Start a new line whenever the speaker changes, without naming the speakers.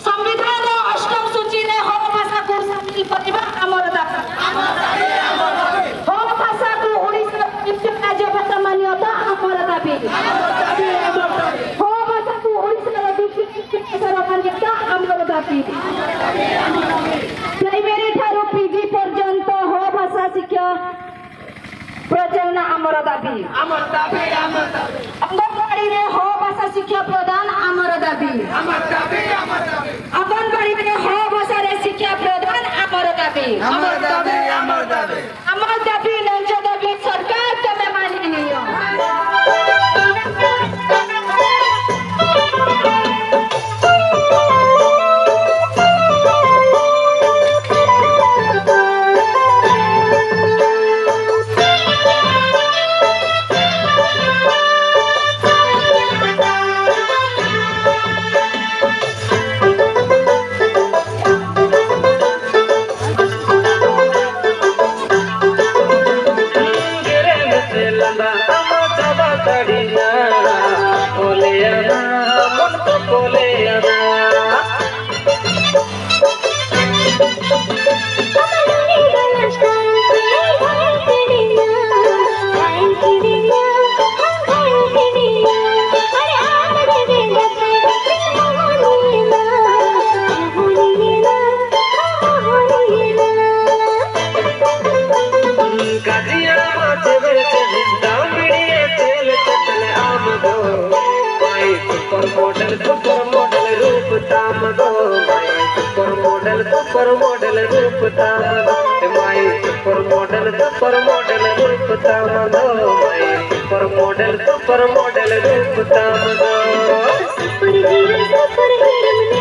संविधान अष्टम सूची ने हो भाषा को शामिल करबा हमर दाबी हो भाषा को ओडिशा राज्य भाषा मान्यता हमर दाबी हो भाषा को ओडिशा भाषा मान्यता हमर दाबी प्राइमरी ठारू पीजी पर्यंत हो भाषा शिक्षा प्रचलन हमर दाबी अंगनवाड़ी रे हो भाषा शिक्षा प्रदान हमर दाबी अंगनवाड़ी रे हो भाषा रे शिक्षा प्रदान हमर दाबी हमर दाबी लंच दाबी सरकार तमे मानी नियो सुपर मॉडल रूप तामदो माई सुपर मॉडल रूप तामदो माई सुपर मॉडल रूप तामदो सुपर हीरो